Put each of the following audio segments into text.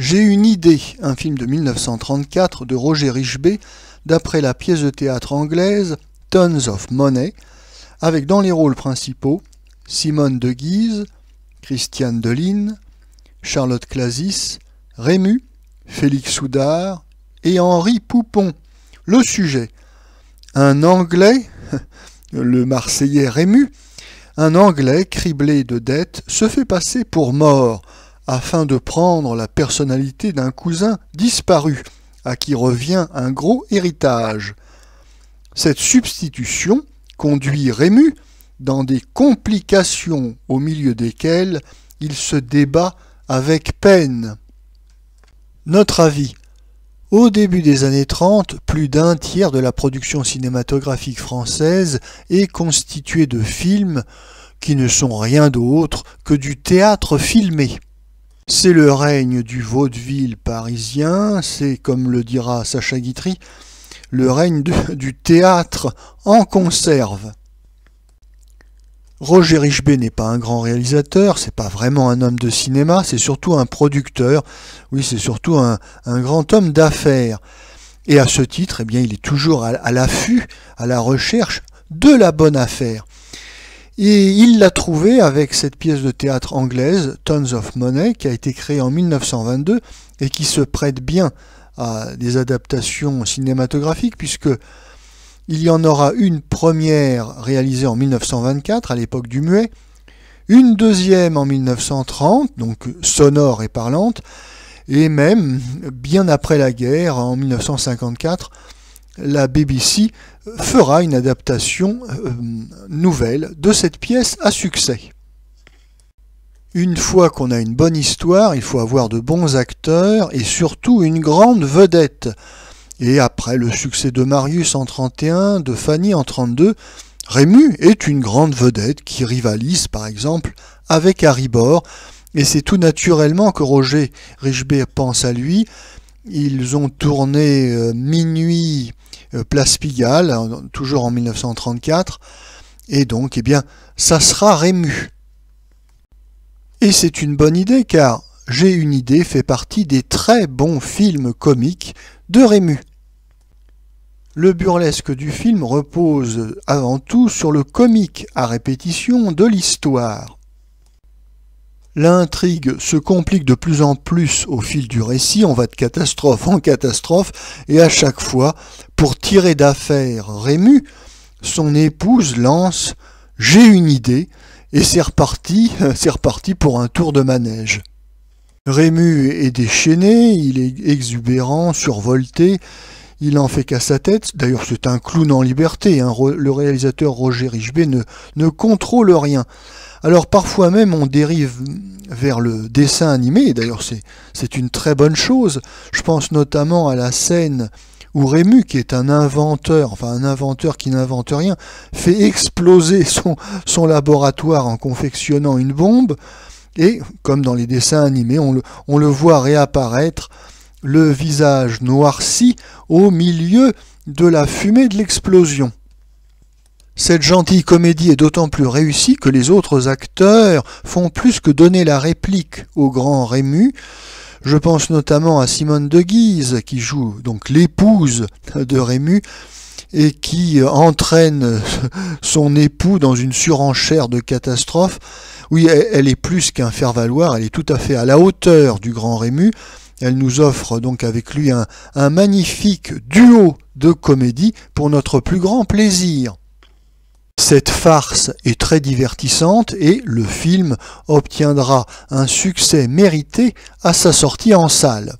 J'ai une idée, un film de 1934 de Roger Richebey, d'après la pièce de théâtre anglaise Tons of Money, avec dans les rôles principaux Simone de Guise, Christiane Deline, Charlotte Clasis, Rému, Félix Soudard et Henri Poupon. Le sujet: un Anglais, le Marseillais Rému, un Anglais criblé de dettes se fait passer pour mort afin de prendre la personnalité d'un cousin disparu, à qui revient un gros héritage. Cette substitution conduit Rému dans des complications au milieu desquelles il se débat avec peine. Notre avis: au début des années 30, plus d'un tiers de la production cinématographique française est constituée de films qui ne sont rien d'autre que du théâtre filmé. C'est le règne du vaudeville parisien, c'est, comme le dira Sacha Guitry, le règne du théâtre en conserve. Roger Richebey n'est pas un grand réalisateur, c'est pas vraiment un homme de cinéma, c'est surtout un producteur, oui, c'est surtout un grand homme d'affaires. Et à ce titre, eh bien, il est toujours à l'affût, à la recherche de la bonne affaire. Et il l'a trouvé avec cette pièce de théâtre anglaise, Tons of Money, qui a été créée en 1922 et qui se prête bien à des adaptations cinématographiques, puisque il y en aura une première réalisée en 1924, à l'époque du muet, une deuxième en 1930, donc sonore et parlante, et même, bien après la guerre, en 1954, la BBC fera une adaptation nouvelle de cette pièce à succès. Une fois qu'on a une bonne histoire, il faut avoir de bons acteurs et surtout une grande vedette. Et après le succès de Marius en 1931, de Fanny en 1932, Rému est une grande vedette qui rivalise par exemple avec Harry Bor. Et c'est tout naturellement que Roger Richebey pense à lui. Ils ont tourné Minuit, Place Pigalle, toujours en 1934, et donc, eh bien, ça sera Rému. Et c'est une bonne idée, car J'ai une idée fait partie des très bons films comiques de Rému. Le burlesque du film repose avant tout sur le comique à répétition de l'histoire. L'intrigue se complique de plus en plus au fil du récit, on va de catastrophe en catastrophe, et à chaque fois, pour tirer d'affaire Rému, son épouse lance « J'ai une idée » et c'est reparti pour un tour de manège. Rému est déchaîné, il est exubérant, survolté, il n'en fait qu'à sa tête. D'ailleurs, c'est un clown en liberté, hein. Le réalisateur Roger Richebey ne contrôle rien. Alors parfois même on dérive vers le dessin animé, et d'ailleurs c'est une très bonne chose. Je pense notamment à la scène où Rému, qui est un inventeur qui n'invente rien, fait exploser son laboratoire en confectionnant une bombe, et comme dans les dessins animés, on le voit réapparaître, le visage noirci au milieu de la fumée de l'explosion. Cette gentille comédie est d'autant plus réussie que les autres acteurs font plus que donner la réplique au grand Rému. Je pense notamment à Simone de Guise, qui joue donc l'épouse de Rému et qui entraîne son époux dans une surenchère de catastrophe. Oui, elle est plus qu'un faire-valoir, elle est tout à fait à la hauteur du grand Rému. Elle nous offre donc avec lui un magnifique duo de comédie pour notre plus grand plaisir. Cette farce est très divertissante et le film obtiendra un succès mérité à sa sortie en salle.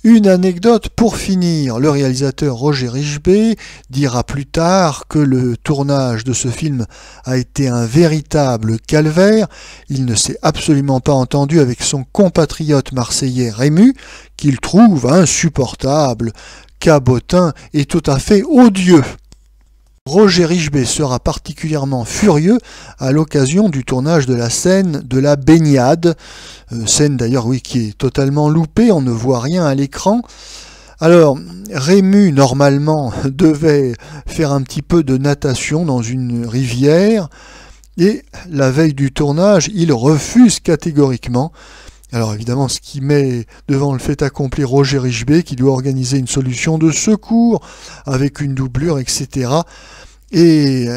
Une anecdote pour finir, le réalisateur Roger Richebey dira plus tard que le tournage de ce film a été un véritable calvaire. Il ne s'est absolument pas entendu avec son compatriote marseillais Rému, qu'il trouve insupportable, cabotin et tout à fait odieux. Roger Richebey sera particulièrement furieux à l'occasion du tournage de la scène de la baignade, scène d'ailleurs oui qui est totalement loupée, on ne voit rien à l'écran. Alors Rému normalement devait faire un petit peu de natation dans une rivière et la veille du tournage il refuse catégoriquement. Alors évidemment, ce qui met devant le fait accompli Roger Richebey, qui doit organiser une solution de secours avec une doublure, etc. Et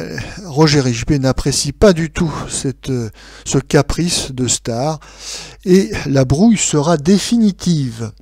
Roger Richebey n'apprécie pas du tout ce caprice de Star, et la brouille sera définitive.